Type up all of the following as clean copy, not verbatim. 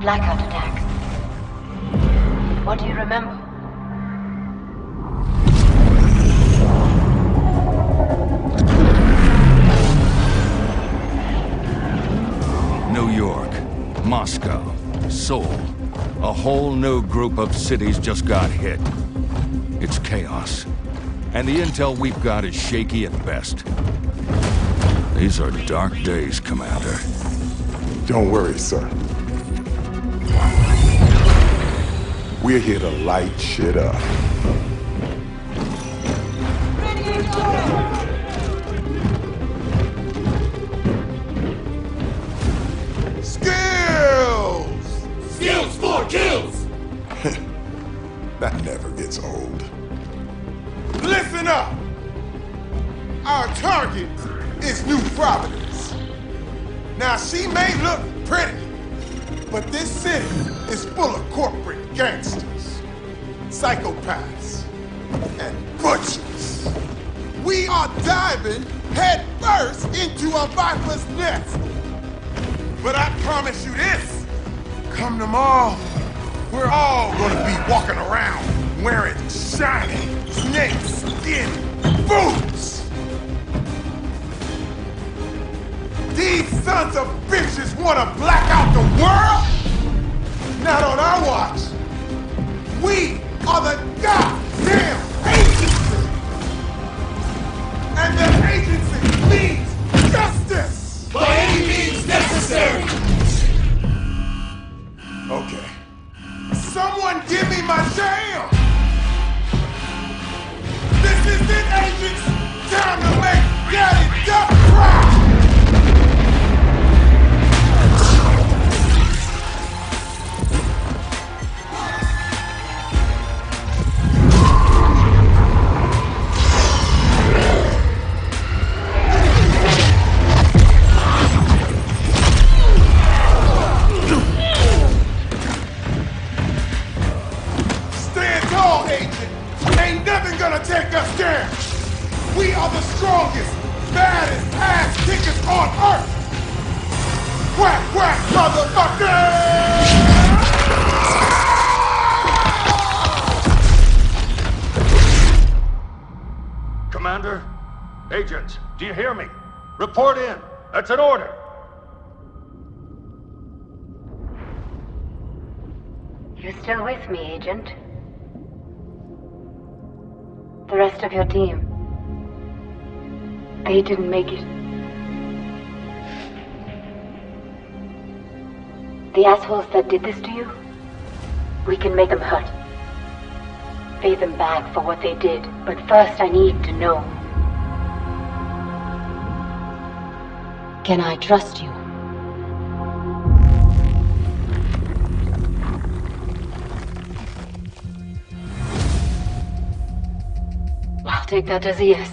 blackout attacks. What do you remember? New York, Moscow, Seoul. A whole new group of cities just got hit. It's chaos. And the intel we've got is shaky at best. These are dark days, Commander. Don't worry, sir. We're here to light shit up. Skills! Skills for kills! That never gets old. Listen up! Our target is New Providence. Now, she may look pretty, but this city is full of corporate gangsters, psychopaths, and butchers. We are diving head first into a viper's nest. But I promise you this, come tomorrow, we're all gonna be walking around wearing shiny snakeskin boots. These sons of bitches wanna black out the world? Not on our watch. We are the goddamn agency! And the agency needs justice! By any means necessary! Okay. Someone give me my jam! This is it, agents! Time to make Daddy Duck cry! Take us down! We are the strongest, baddest ass kickers on Earth! Whack, whack, motherfucker! Commander, agents, do you hear me? Report in. That's an order. You still with me, Agent? The rest of your team. They didn't make it. The assholes that did this to you, we can make them hurt. Pay them back for what they did, but first I need to know. Can I trust you? I'll take that as a yes.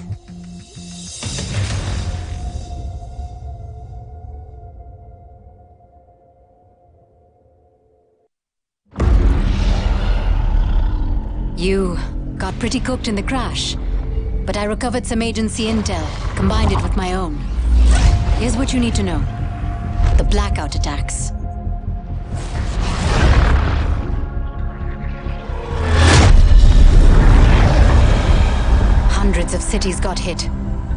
You got pretty cooked in the crash, but I recovered some agency intel, combined it with my own. Here's what you need to know. The blackout attacks. Hundreds of cities got hit.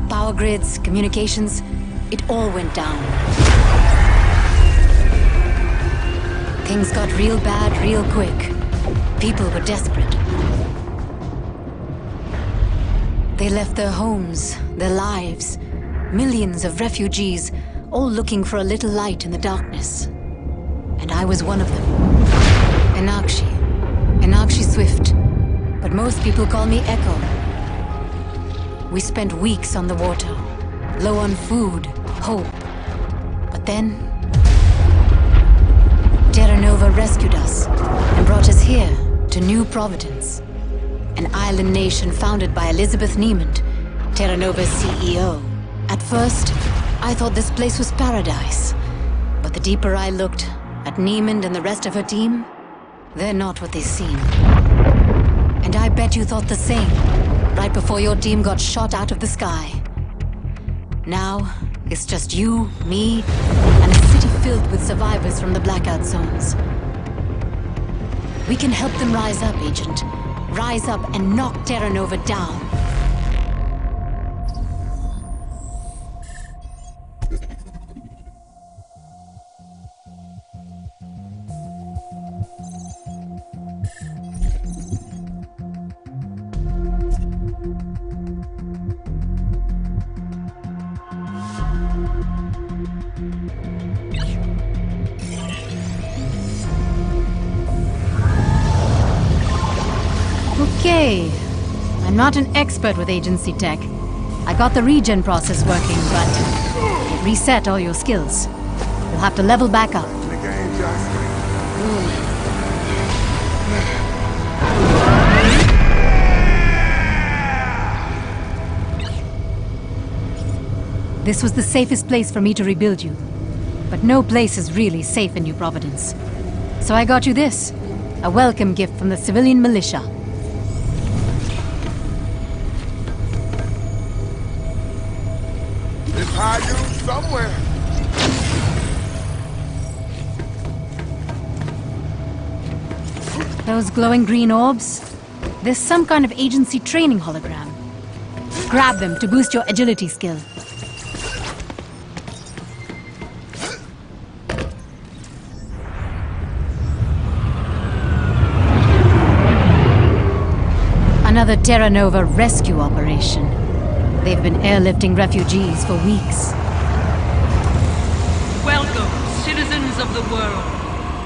Power grids, communications, it all went down. Things got real bad real quick. People were desperate. They left their homes, their lives. Millions of refugees, all looking for a little light in the darkness. And I was one of them. Enakshi Swift. But most people call me Echo. We spent weeks on the water, low on food, hope. But then, Terra Nova rescued us and brought us here to New Providence, an island nation founded by Elizabeth Niemand, Terra Nova's CEO. At first, I thought this place was paradise. But the deeper I looked at Niemand and the rest of her team, they're not what they seem. And I bet you thought the same, right before your team got shot out of the sky. Now, it's just you, me, and a city filled with survivors from the blackout zones. We can help them rise up, Agent. Rise up and knock Terra Nova down. Okay. I'm not an expert with agency tech. I got the regen process working, but it reset all your skills. You'll have to level back up. Nigga ain't just. This was the safest place for me to rebuild you. But no place is really safe in New Providence. So I got you this. A welcome gift from the civilian militia. It's high use somewhere. Those glowing green orbs? There's some kind of agency training hologram. Grab them to boost your agility skill. Another Terra Nova rescue operation. They've been airlifting refugees for weeks. Welcome, citizens of the world.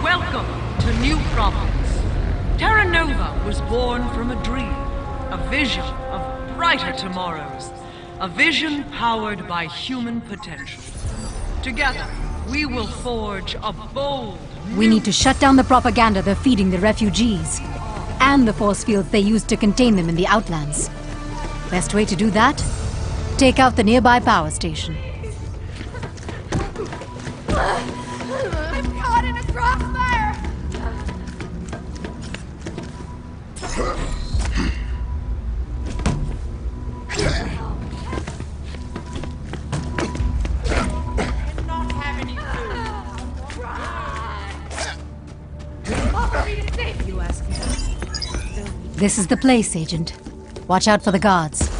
Welcome to New Providence. Terra Nova was born from a dream, a vision of brighter tomorrows, a vision powered by human potential. Together, we will forge a bold We need to shut down the propaganda they're feeding the refugees, and the force fields they use to contain them in the Outlands. Best way to do that? Take out the nearby power station. I'm caught in a crossfire! not have any Offer me to save you, ask me. This is the place, Agent. Watch out for the guards.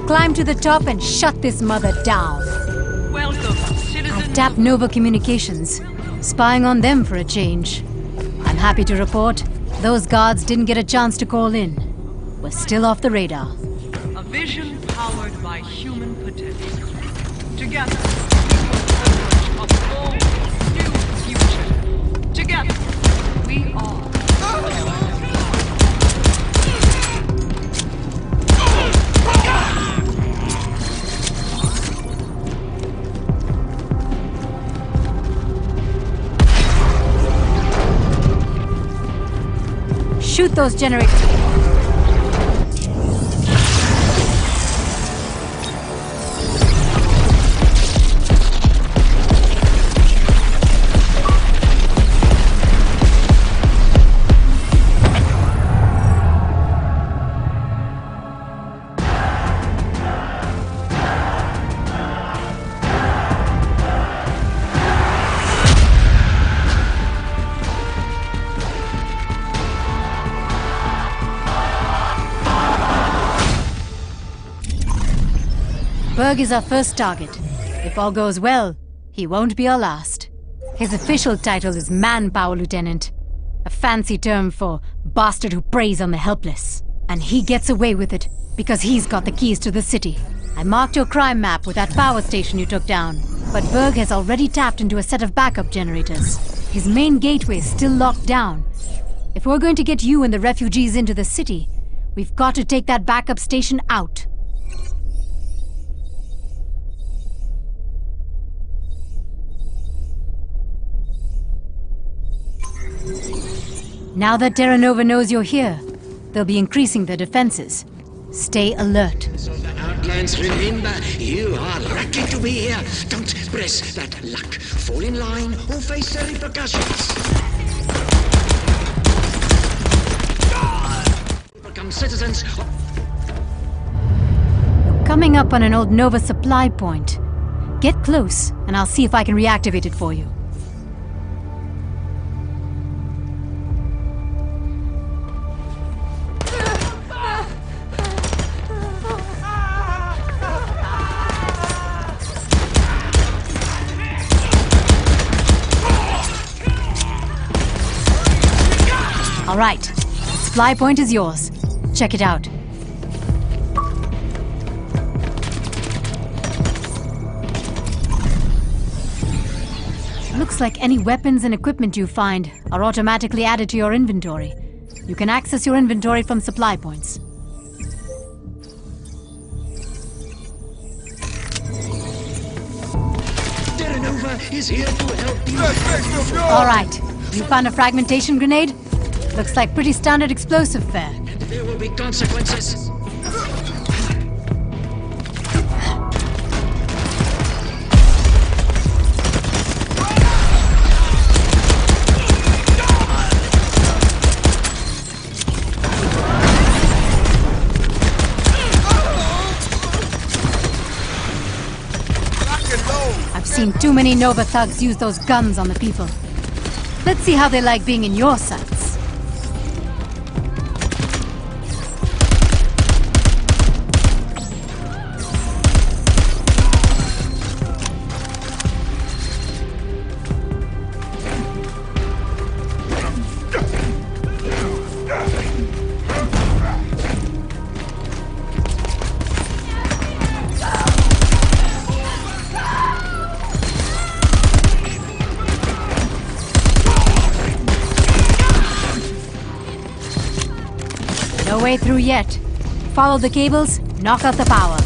Climb to the top and shut this mother down. Welcome, citizens. I've tapped Nova Communications, spying on them for a change. I'm happy to report those guards didn't get a chance to call in. We're still off the radar. A vision powered by human potential. Together, we will forge a bold new future. Together, we are. Shoot those generators. Berg is our first target. If all goes well, he won't be our last. His official title is Manpower Lieutenant, a fancy term for bastard who preys on the helpless. And he gets away with it because he's got the keys to the city. I marked your crime map with that power station you took down, but Berg has already tapped into a set of backup generators. His main gateway is still locked down, If we're going to get you and the refugees into the city, we've got to take that backup station out. Now that Terra Nova knows you're here, they'll be increasing their defenses. Stay alert. So the Outlands, remember, you are lucky to be here. Don't press that luck. Fall in line or face the repercussions. Become citizens. You're coming up on an old Nova supply point. Get close, and I'll see if I can reactivate it for you. All right, the supply point is yours. Check it out. Looks like any weapons and equipment you find are automatically added to your inventory. You can access your inventory from supply points. Terra Nova is here to help you. All right, you found a fragmentation grenade? Looks like pretty standard explosive fare. And there will be consequences. I've seen too many Nova thugs use those guns on the people. Let's see how they like being in your sights. No way through yet. Follow the cables, knock out the power.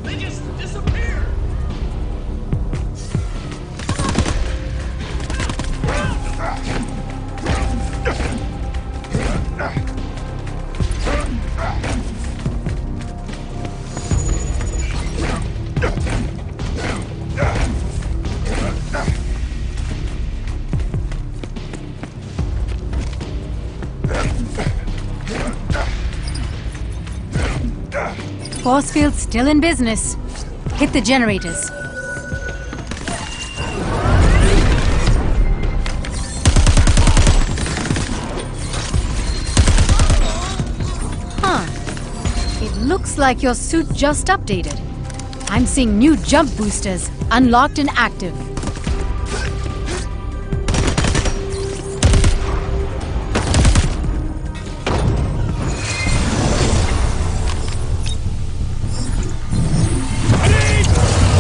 They just disappeared! Force field still in business. Hit the generators. It looks like your suit just updated. I'm seeing new jump boosters, unlocked and active.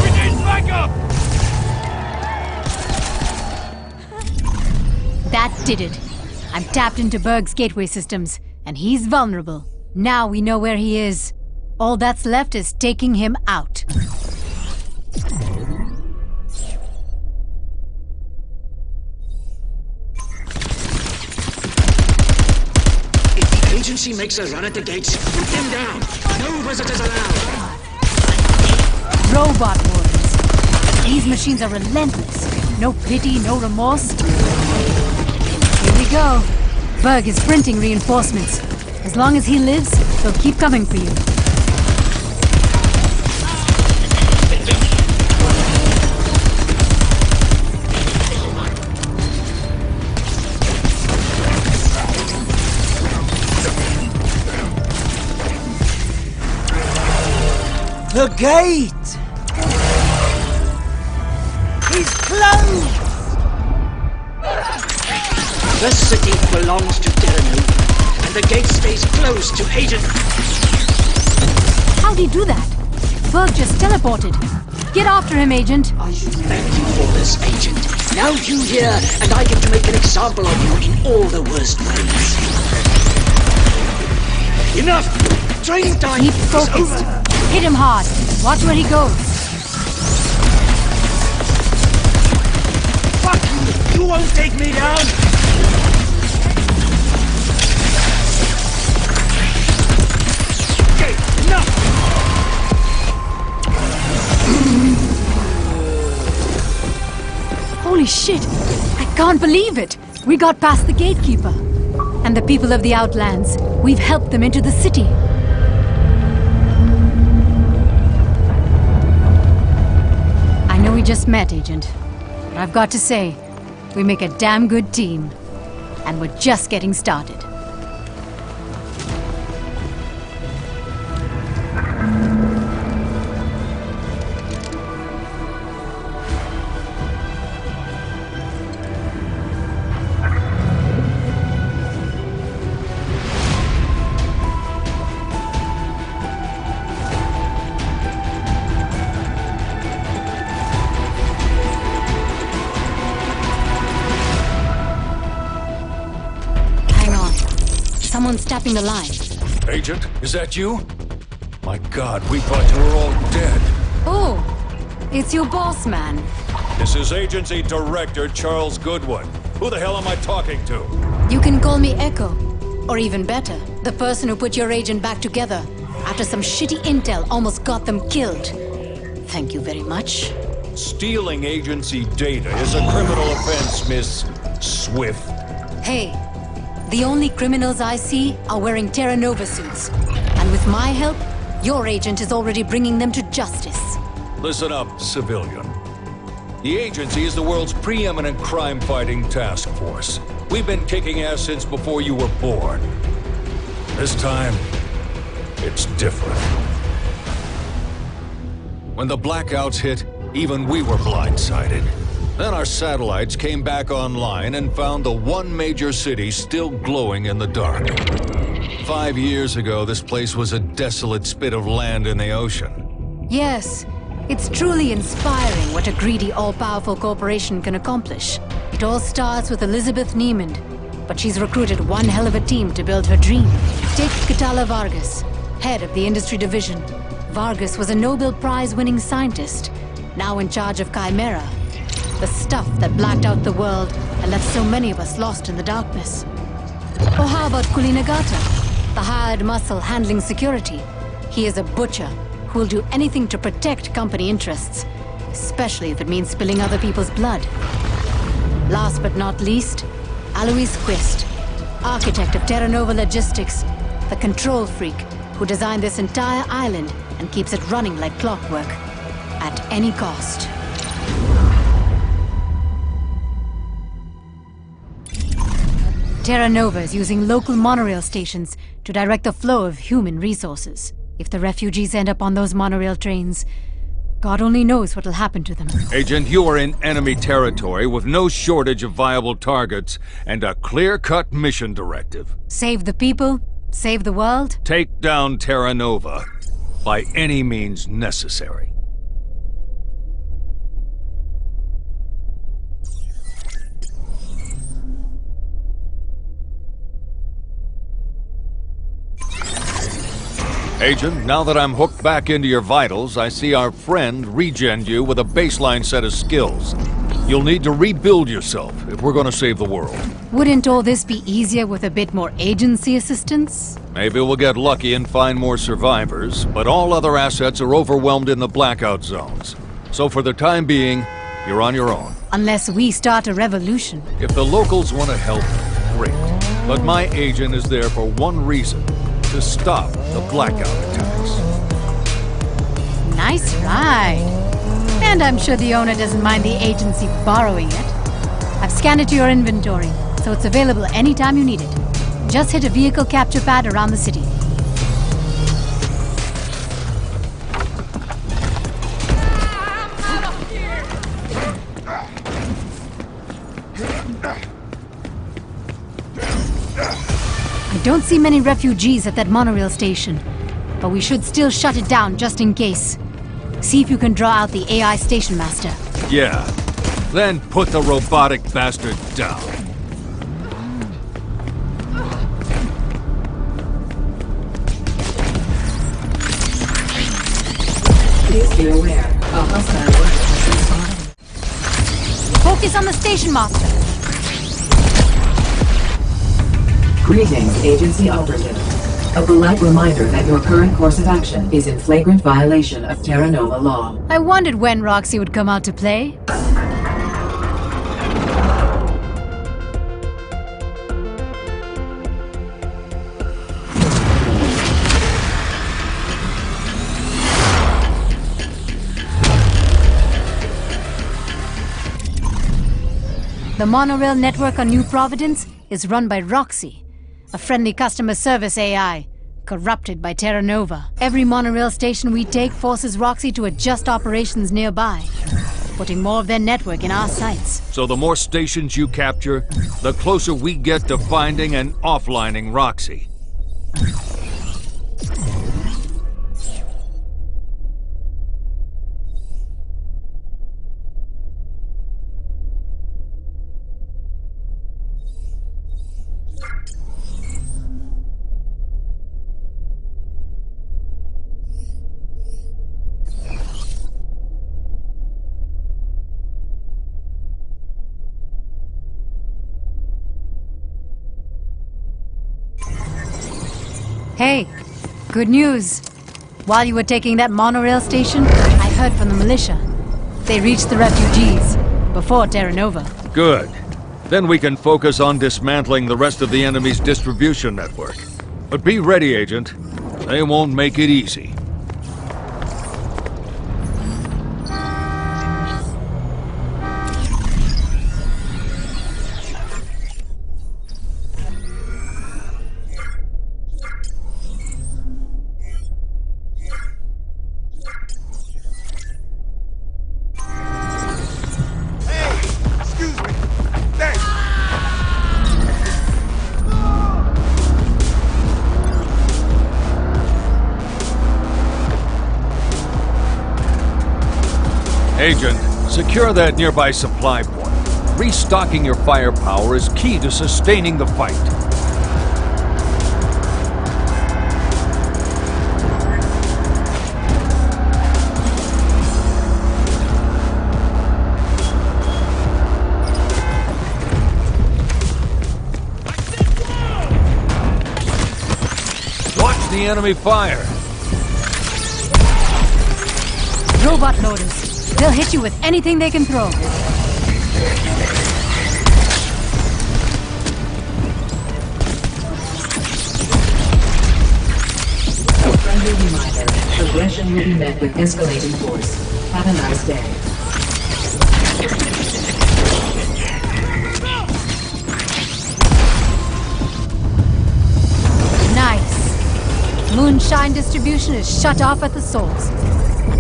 We need backup! That did it. I'm tapped into Berg's gateway systems, and he's vulnerable. Now we know where he is. All that's left is taking him out. If the agency makes a run at the gates, put them down. No visitors allowed. Robot warriors. These machines are relentless. No pity, no remorse. Here we go. Berg is sprinting reinforcements. As long as he lives, they'll keep coming for you. The gate! is closed! The city belongs to Terra Nova, and the gate stays closed to Agent... How'd he do that? Berg just teleported. Get after him, Agent. I should thank you for this, Agent. Now you here, and I get to make an example of you in all the worst ways. Enough! Training time Keep is focused. over. Hit him hard. Watch where he goes. Fuck you! You won't take me down! Okay, enough! Holy shit! I can't believe it! We got past the gatekeeper. And the people of the Outlands. We've helped them into the city. I know we just met, Agent. But I've got to say, we make a damn good team. And we're just getting started. Someone's tapping the line. Agent, is that you? My God, we thought you were all dead. Oh, it's your boss, man. This is Agency Director Charles Goodwin. Who the hell am I talking to? You can call me Echo. Or even better, the person who put your agent back together after some shitty intel almost got them killed. Thank you very much. Stealing agency data is a criminal offense, Miss Swift. Hey, the only criminals I see are wearing Terra Nova suits. And with my help, your agent is already bringing them to justice. Listen up, civilian. The agency is the world's preeminent crime-fighting task force. We've been kicking ass since before you were born. This time, it's different. When the blackouts hit, even we were blindsided. Then our satellites came back online and found the one major city still glowing in the dark. 5 years ago, this place was a desolate spit of land in the ocean. Yes, it's truly inspiring what a greedy, all-powerful corporation can accomplish. It all starts with Elizabeth Niemand, but she's recruited one hell of a team to build her dream. Take Catala Vargas, head of the industry division. Vargas was a Nobel Prize-winning scientist, now in charge of Chimera. The stuff that blacked out the world and left so many of us lost in the darkness. Or how about Kulinagata, the hired muscle handling security? He is a butcher who will do anything to protect company interests, especially if it means spilling other people's blood. Last but not least, Alois Quist, architect of Terra Nova Logistics, the control freak who designed this entire island and keeps it running like clockwork, at any cost. Terra Nova is using local monorail stations to direct the flow of human resources. If the refugees end up on those monorail trains, God only knows what'll happen to them. Agent, you are in enemy territory with no shortage of viable targets and a clear-cut mission directive. Save the people, save the world. Take down Terra Nova by any means necessary. Agent, now that I'm hooked back into your vitals, I see our friend regen you with a baseline set of skills. You'll need to rebuild yourself if we're gonna save the world. Wouldn't all this be easier with a bit more agency assistance? Maybe we'll get lucky and find more survivors, but all other assets are overwhelmed in the blackout zones. So for the time being, you're on your own. Unless we start a revolution. If the locals want to help, great. But my agent is there for one reason. To stop the blackout attacks. Nice ride. And I'm sure the owner doesn't mind the agency borrowing it. I've scanned it to your inventory, so it's available anytime you need it. Just hit a vehicle capture pad around the city. Don't see many refugees at that monorail station, but we should still shut it down just in case. See if you can draw out the AI station master. Yeah. Then put the robotic bastard down. Please be aware, a hostile weapon has been spotted. Focus on the station master. Greetings, agency operative. A polite reminder that your current course of action is in flagrant violation of Terra Nova law. I wondered when Roxy would come out to play. The monorail network on New Providence is run by Roxy, a friendly customer service AI, corrupted by Terra Nova. Every monorail station we take forces Roxy to adjust operations nearby, putting more of their network in our sights. So the more stations you capture, the closer we get to finding and offlining Roxy. Hey, good news. While you were taking that monorail station, I heard from the militia. They reached the refugees before Terra Nova. Good. Then we can focus on dismantling the rest of the enemy's distribution network. But be ready, Agent. They won't make it easy. Agent, secure that nearby supply point. Restocking your firepower is key to sustaining the fight. Watch the enemy fire. Robot loaders. They'll hit you with anything they can throw. A friendly reminder, progression will be met with escalating force. Have a nice day. Nice. Moonshine distribution is shut off at the source.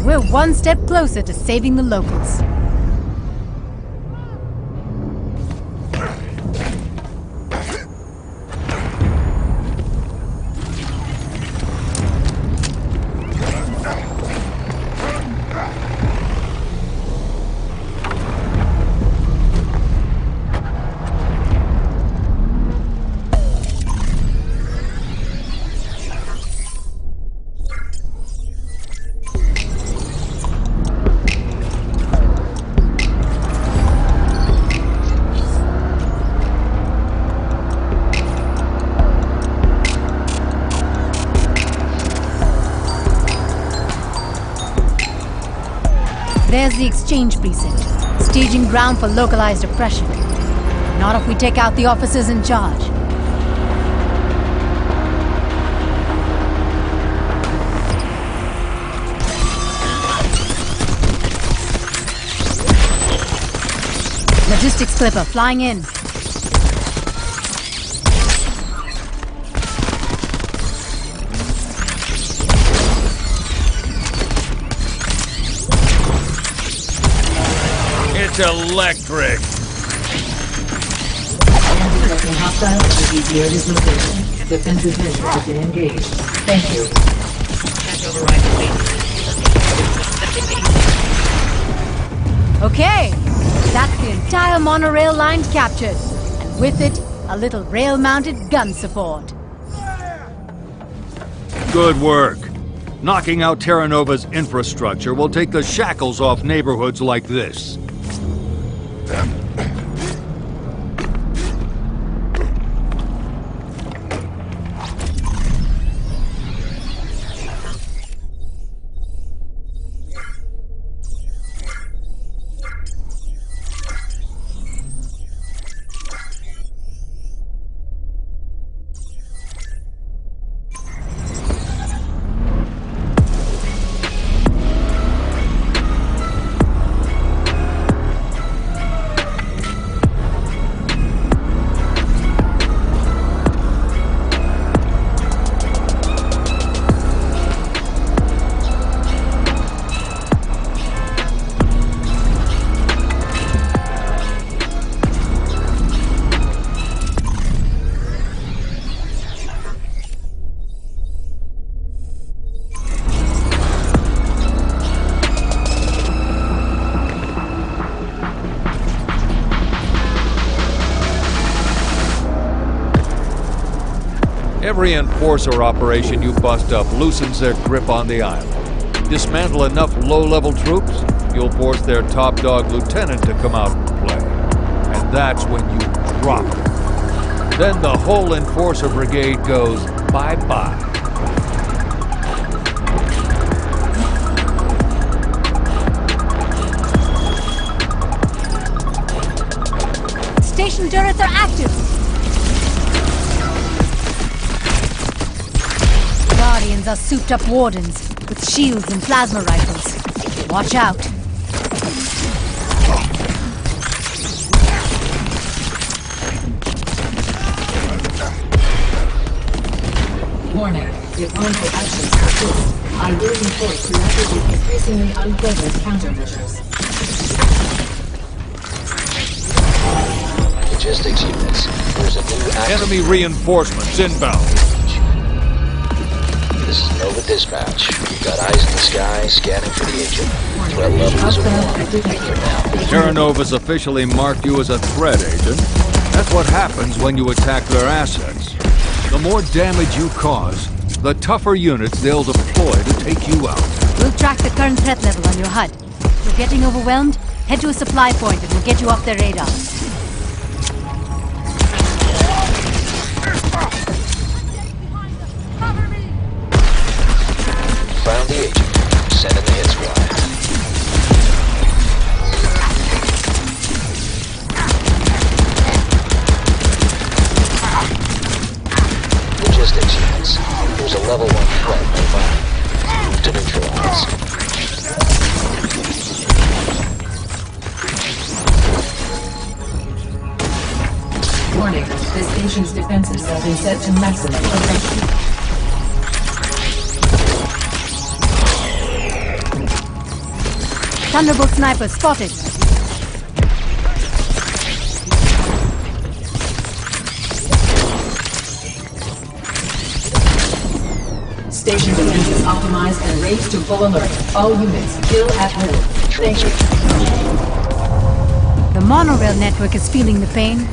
We're one step closer to saving the locals. There's the exchange precinct, staging ground for localized oppression. Not if we take out the officers in charge. Logistics clipper flying in. It's electric. detecting hostile entities near this location. Defensive measures have been engaged. Thank you. Okay, that's the entire monorail line captured. And with it, a little rail-mounted gun support. Good work. Knocking out Terra Nova's infrastructure will take the shackles off neighborhoods like this. Every Enforcer operation you bust up loosens their grip on the island. Dismantle enough low-level troops, you'll force their top dog lieutenant to come out and play. And that's when you drop it. Then the whole Enforcer brigade goes bye-bye. Station turrets are active. Guardians are souped-up wardens with shields and plasma rifles. Watch out. Warning. If harmful actions persist, I will be forced to execute increasingly unpleasant countermeasures. Logistics units. There's a new active... Enemy reinforcements inbound. This is Nova Dispatch. We've got eyes in the sky, scanning for the agent. Threat level is a 1 for now. Terra Nova's officially marked you as a threat, Agent. That's what happens when you attack their assets. The more damage you cause, the tougher units they'll deploy to take you out. We'll track the current threat level on your HUD. If you're getting overwhelmed, head to a supply point and we'll get you off their radar. Found the agent. Send in the hit squad. Logistics units. There's a level 1 threat nearby. Move to neutralize. Warning. This station's defenses have been set to maximum protection. Thunderbolt sniper spotted. Station defenses optimized and raised to full alert. All units, kill at will. Thank you. The monorail network is feeling the pain,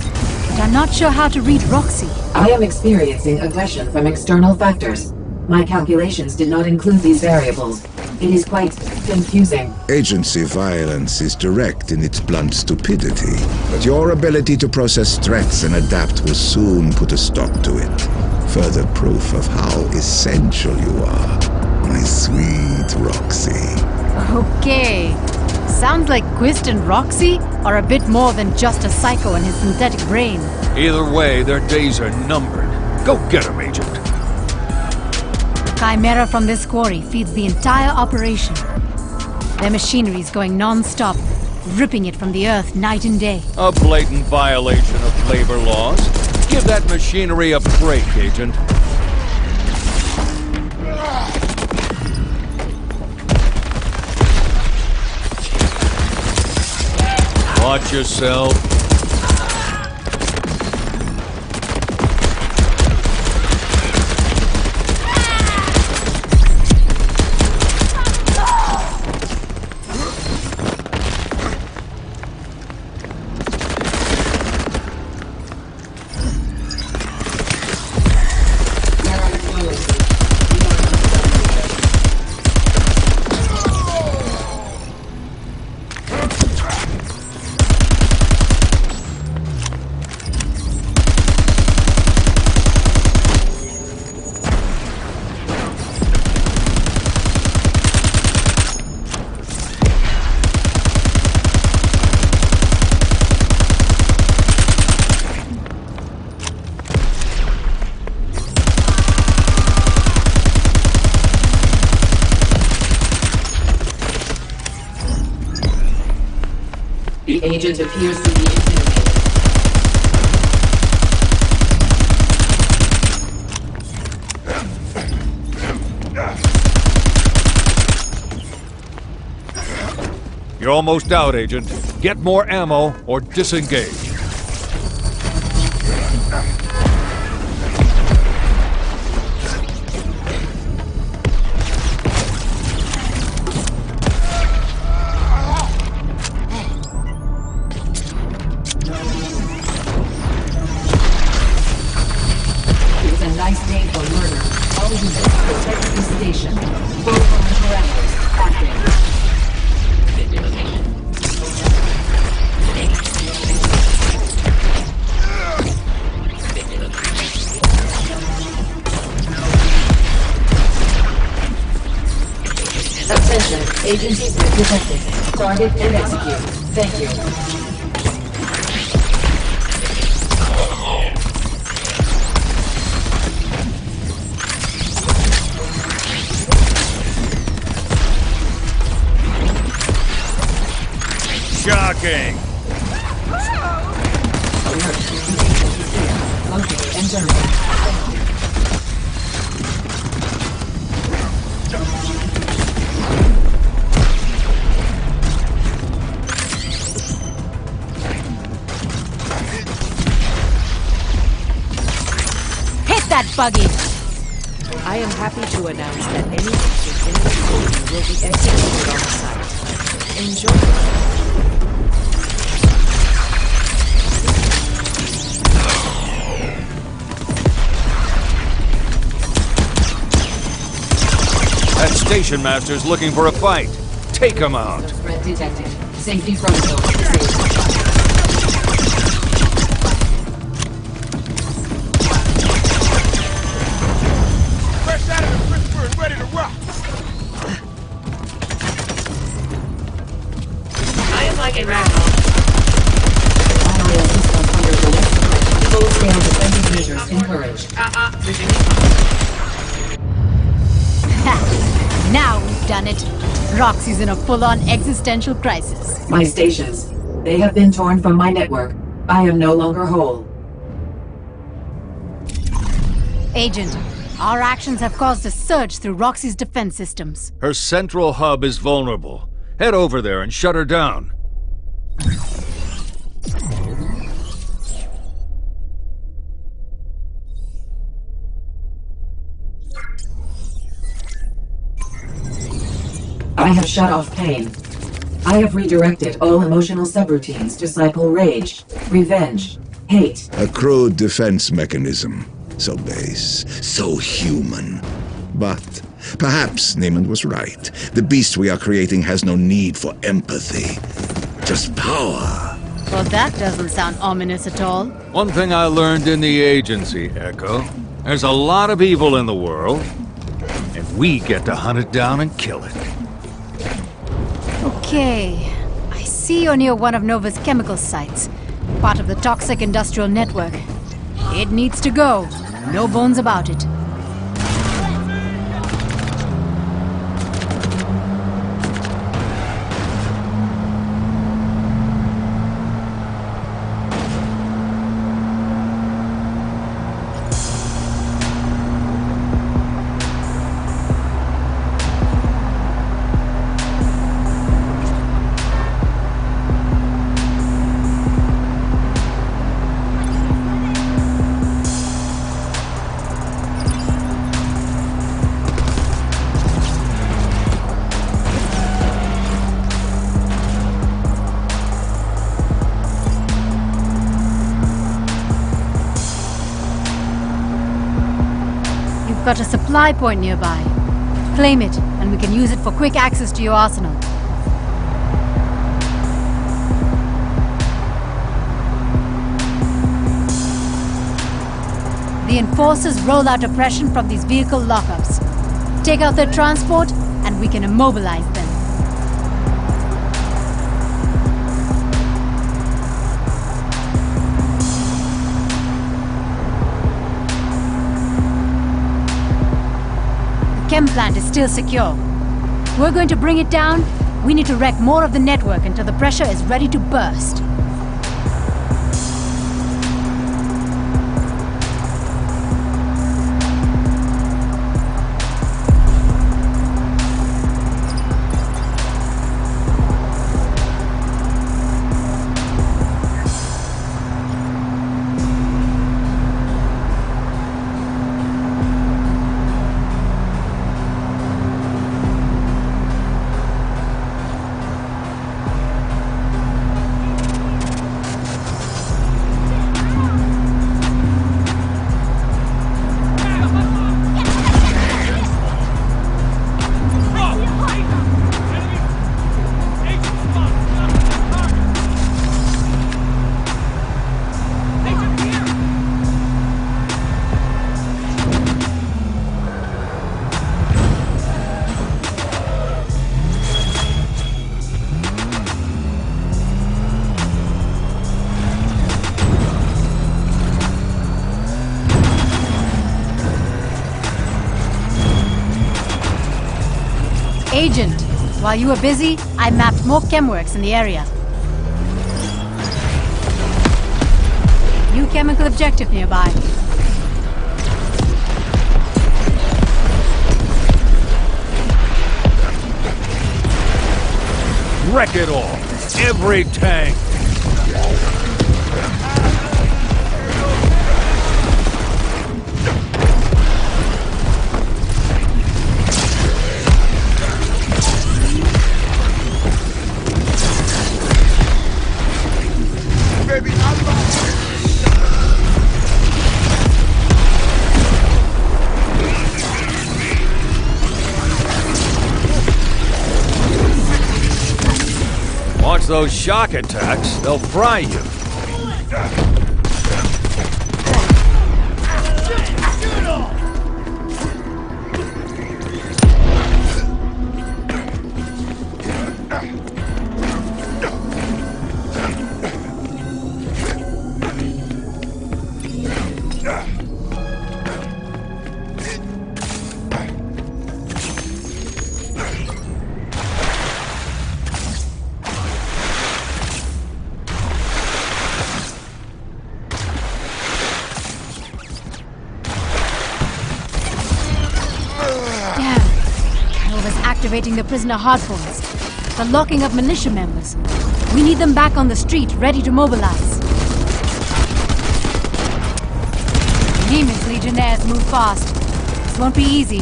but I'm not sure how to read Roxy. I am experiencing aggression from external factors. My calculations did not include these variables. It is quite confusing. Agency violence is direct in its blunt stupidity, but your ability to process threats and adapt will soon put a stop to it. Further proof of how essential you are, my sweet Roxy. Okay. Sounds like Quist and Roxy are a bit more than just a psycho and his synthetic brain. Either way, their days are numbered. Go get them, Agent. Chimera from this quarry feeds the entire operation. Their machinery is going non-stop, ripping it from the earth night and day. A blatant violation of labor laws. Give that machinery a break, Agent. Watch yourself. The agent appears to be intimidated. You're almost out, Agent. Get more ammo or disengage. It's a nice day for murder. All units protect the station. Full parameters active. Attention, agency detected. Target and execute. Thank you. Shocking! Alert. Located and generated. Hit that buggy! I am happy to announce that any agent in this building will be executed on site. Enjoy. That station master's looking for a fight. Take him out. Threat detected. Safety protocol disabled. Fresh out of the crisper and ready to rock. I am like a ragdoll. IRL system under direct threat. Full-scale defensive measures encouraged. Ha! Now we've done it. Roxy's in a full-on existential crisis. My stations. They have been torn from my network. I am no longer whole. Agent, our actions have caused a surge through Roxy's defense systems. Her central hub is vulnerable. Head over there and shut her down. I have shut off pain. I have redirected all emotional subroutines to cycle rage, revenge, hate. A crude defense mechanism. So base, so human. But perhaps Neiman was right. The beast we are creating has no need for empathy. Just power. Well, that doesn't sound ominous at all. One thing I learned in the agency, Echo. There's a lot of evil in the world, and we get to hunt it down and kill it. Okay. I see you're near one of Nova's chemical sites. Part of the toxic industrial network. It needs to go. No bones about it. Got a supply point nearby. Claim it, and we can use it for quick access to your arsenal. The Enforcers roll out oppression from these vehicle lockups. Take out their transport, and we can immobilize them. The chem plant is still secure. We're going to bring it down We need to wreck more of the network until the pressure is ready to burst. Agent, while you were busy, I mapped more chemworks in the area. New chemical objective nearby. Wreck it all! Every tank! Baby, I'm Watch those shock attacks, they'll fry you. Activating the prisoner hardpoints. The locking up militia members. We need them back on the street, ready to mobilize. Nemo's legionnaires move fast. This won't be easy.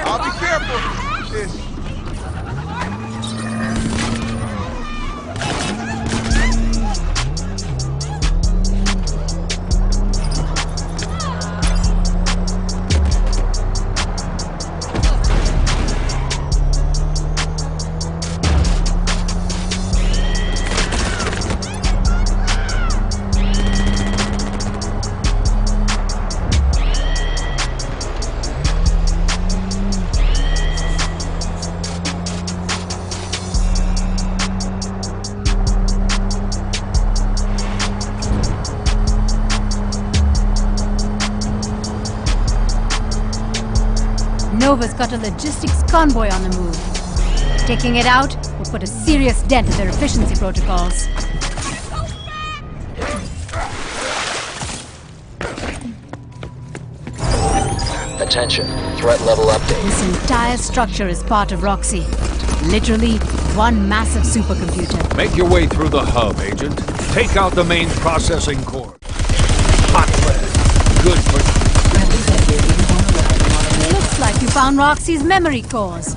I'll be careful. Nova's got a logistics convoy on the move. Taking it out will put a serious dent in their efficiency protocols. Attention, threat level update. This entire structure is part of Roxy. Literally, one massive supercomputer. Make your way through the hub, Agent. Take out the main processing core. Hot lead. Good for... Looks like you found Roxy's memory cores.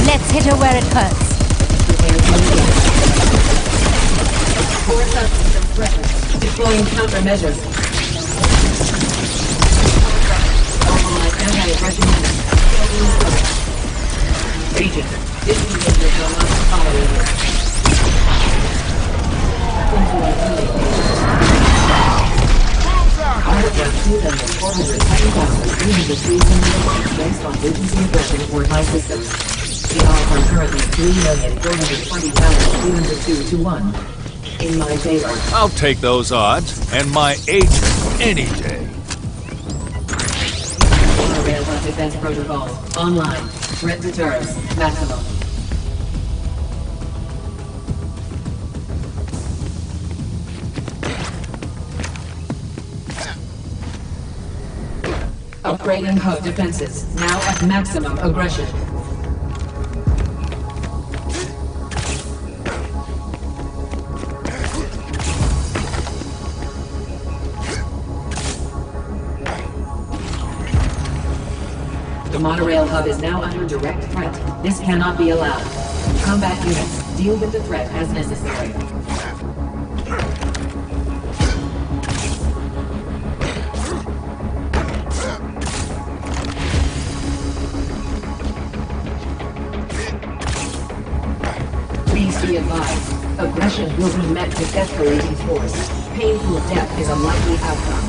Let's hit her where it hurts. Core subsystem threatened. Deploying countermeasures. Agent, this behavior will not follow you. 303 simulations based on agency aggression or high systems. The odds are currently 3,420,302 to 1. In my favor. I'll take those odds, and my agent any day. Monorail defense protocol online. Threat deterrence maximum. Upgrading hub defenses. Now at maximum aggression. The monorail hub is now under direct threat. This cannot be allowed. Combat units, deal with the threat as necessary. Please be advised, aggression will be met with escalating force. Painful death is a likely outcome.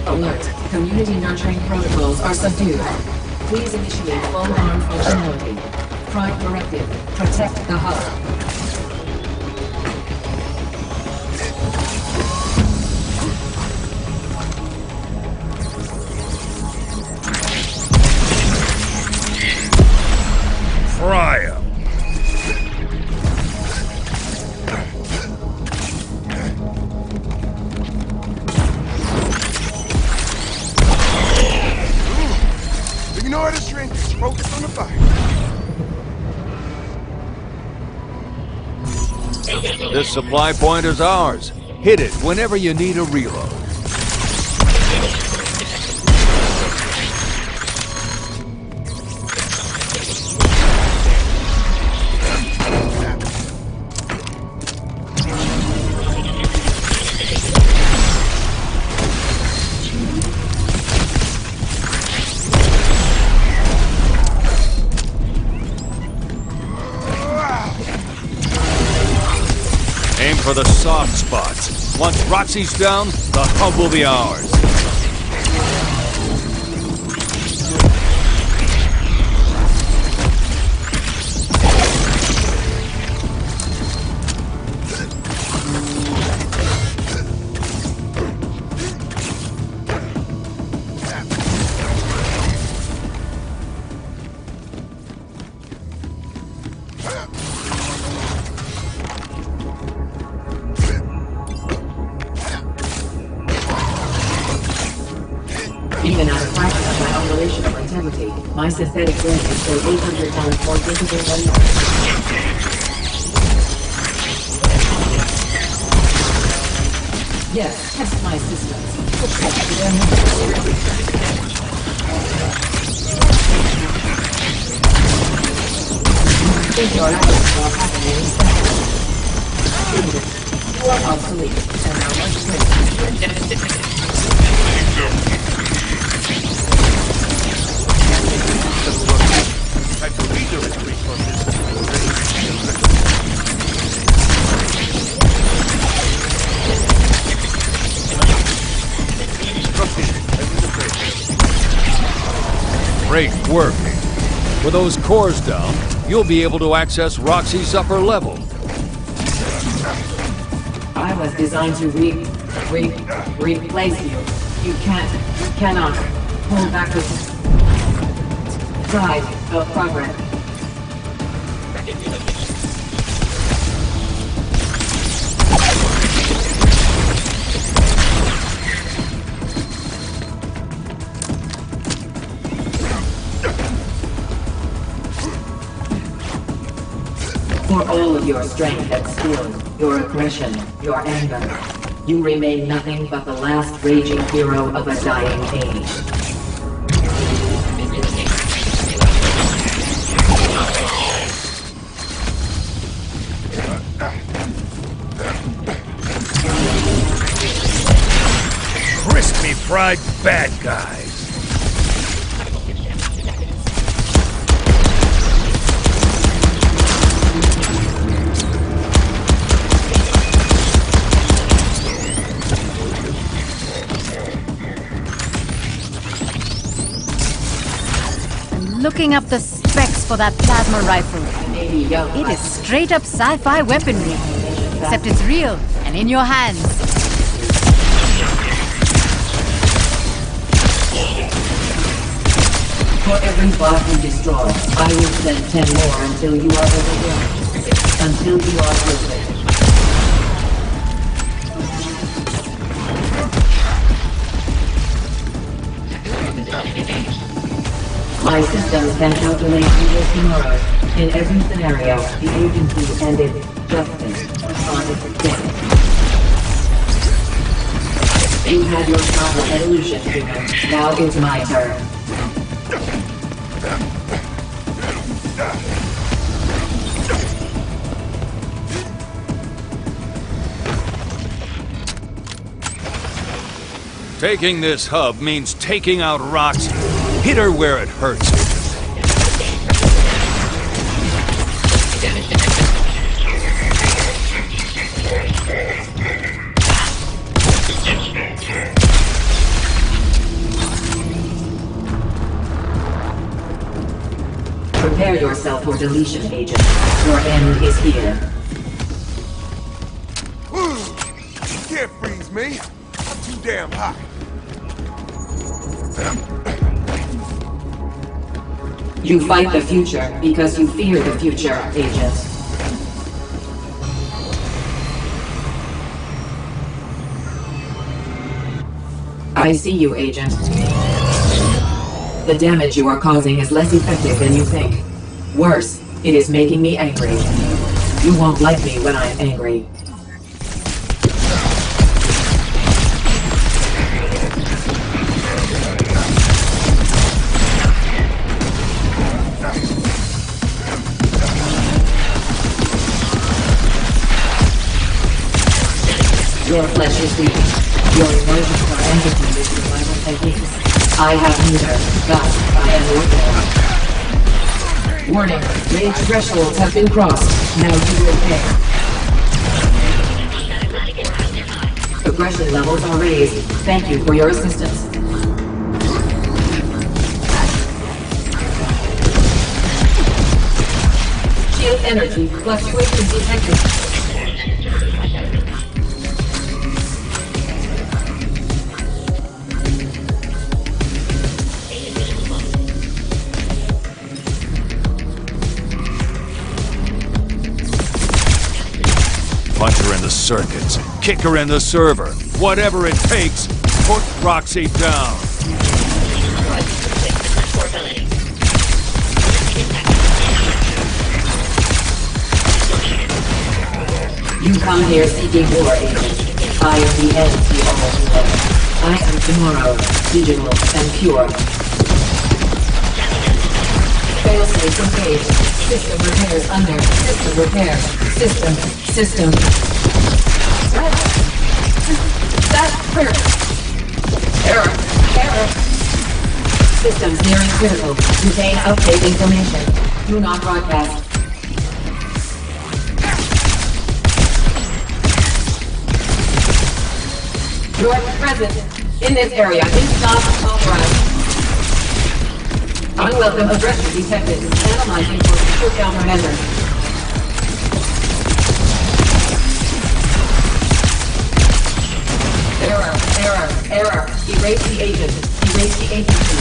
Alert. Community nurturing protocols are subdued. Please initiate full-arm functionality. Prime directive. Protect the hub. Fry 'em. Ignore the shrink. Focus on the fight. This supply point is ours. Hit it whenever you need a reload. Aim for the soft spots. Once Roxy's down, the hub will be ours. Even at a fraction of my operational integrity, my synthetic brain is still 800 times more capable than yours. Yes, test my systems. Think your actions will happen any second. You are obsolete, and now much greater. Great work. With those cores down, you'll be able to access Roxy's upper level. I was designed to replace you. You cannot pull back the tide of progress. For all of your strength and skill, your aggression, your anger, you remain nothing but the last raging hero of a dying age. Crispy fried bad guys. looking up the specs for that plasma rifle. It is straight up sci-fi weaponry. Except it's real and in your hands. For every bot you destroy, I will send 10 more until you are overwhelmed. Until you are perfect. My systems can calculate evil tomorrow. In every scenario, the agency and its justice on its death. You had your shot at evolution, human. Now it's my turn. Taking this hub means taking out Roxy. Hit her where it hurts. Prepare yourself for deletion, Agent. Your end is here. You can't freeze me. I'm too damn hot. You fight the future because you fear the future, Agent. I see you, Agent. The damage you are causing is less effective than you think. Worse, it is making me angry. You won't like me when I'm angry. Your flesh is weak. Your emotions are empathy with survival techniques. I have neither. Thus, I am your Warning. Rage thresholds have been crossed. Now you will pay. Aggression levels are raised. Thank you for your assistance. Shield energy fluctuations detected. Punch her in the circuits, kick her in the server. Whatever it takes, put Roxy down. You come here seeking war, Agent. I am the end you almost love. I am tomorrow, digital and pure. Failsafe engaged. System repairs under. System repair. System. That hurt. Error. Systems nearing critical. Contain update information. Do not broadcast. Your presence in this area is not authorized. Unwelcome aggression detected. Analyzing for future countermeasures. Error. Erase the agent. Erase the agency.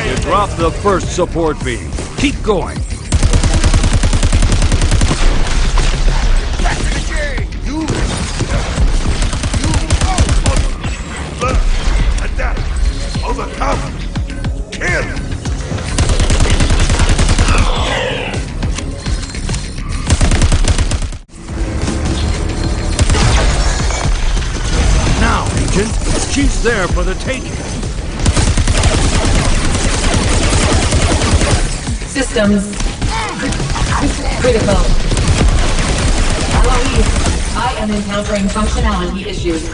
You dropped the first support beam. Keep going. Adapt. Overcome. Kill. Now, Agent, she's there for the taking. Systems. Critical. Eloise, I am encountering functionality issues.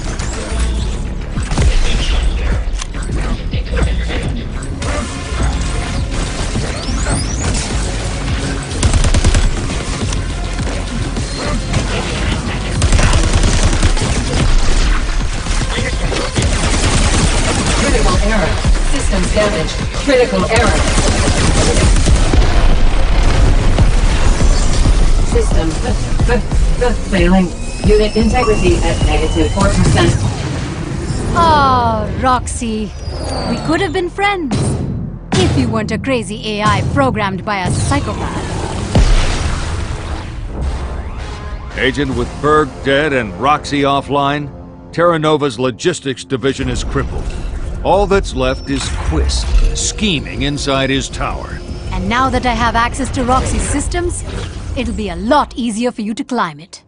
Systems damaged. Critical error. System failing. Unit integrity at -4%. Oh, Roxy. We could have been friends. If you weren't a crazy AI programmed by a psychopath. Agent, with Berg dead and Roxy offline, Terra Nova's logistics division is crippled. All that's left is Quist, scheming inside his tower. And now that I have access to Roxy's systems, it'll be a lot easier for you to climb it.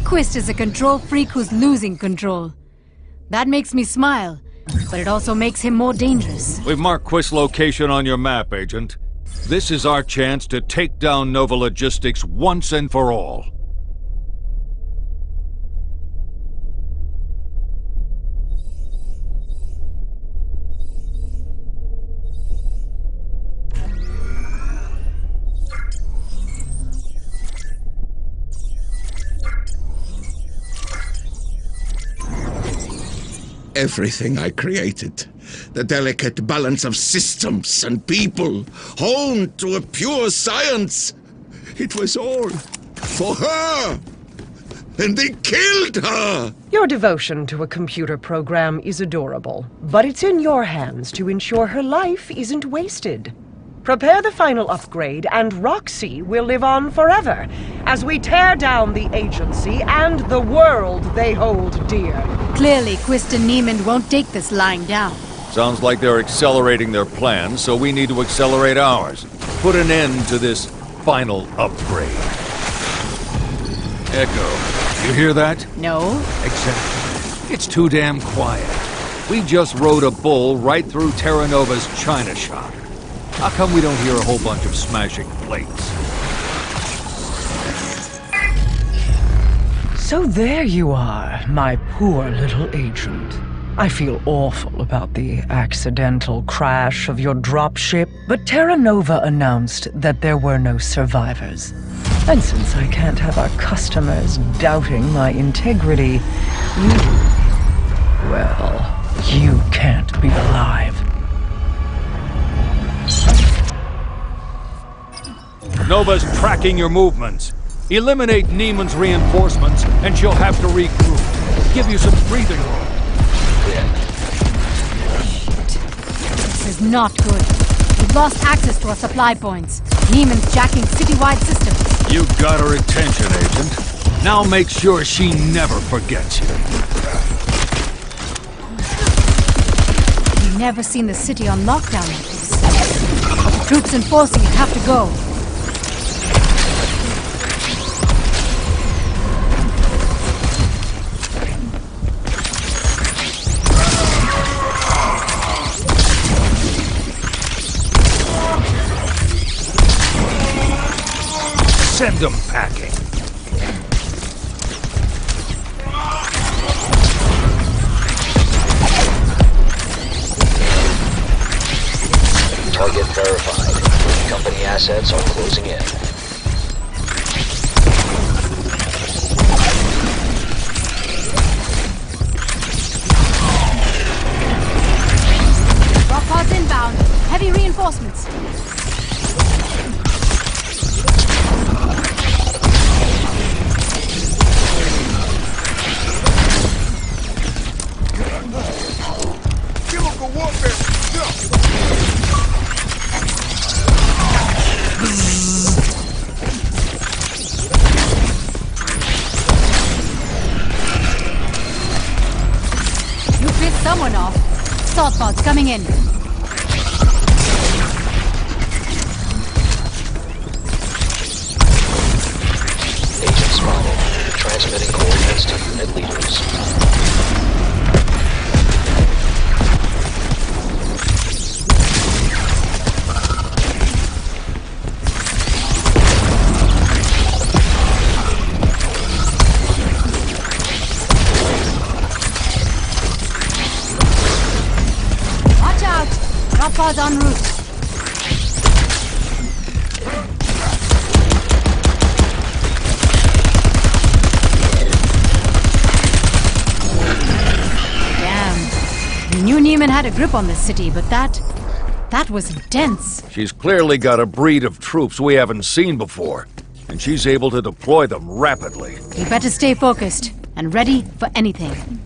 Quist is a control freak who's losing control. That makes me smile, but it also makes him more dangerous. We've marked Quist's location on your map, Agent. This is our chance to take down Nova Logistics once and for all. Everything I created, the delicate balance of systems and people, honed to a pure science, it was all for her. And they killed her! Your devotion to a computer program is adorable, but it's in your hands to ensure her life isn't wasted. Prepare the final upgrade, and Roxy will live on forever, as we tear down the agency and the world they hold dear. Clearly, Quist and Neiman won't take this lying down. Sounds like they're accelerating their plans, so we need to accelerate ours. Put an end to this final upgrade. Echo, you hear that? No. Exactly. It's too damn quiet. We just rode a bull right through Terra Nova's China shop. How come we don't hear a whole bunch of smashing plates? So there you are, my poor little agent. I feel awful about the accidental crash of your dropship, but Terra Nova announced that there were no survivors. And since I can't have our customers doubting my integrity, you can't be alive. Nova's tracking your movements. Eliminate Neiman's reinforcements, and she'll have to regroup. Give you some breathing room. This is not good. We've lost access to our supply points. Neiman's jacking citywide systems. You got her attention, Agent. Now make sure she never forgets you. We've never seen the city on lockdown like this. But the troops enforcing it have to go. Send them packing. Target verified. Company assets are closing in. Drop pods inbound. Heavy reinforcements. Chemical warfare. You pissed someone off. Salt pods coming in. Agent spotted. Transmitting coordinates to unit leaders. Alpha's en route. Damn. We knew Neiman had a grip on this city, but that was intense. She's clearly got a breed of troops we haven't seen before, and she's able to deploy them rapidly. We better stay focused and ready for anything.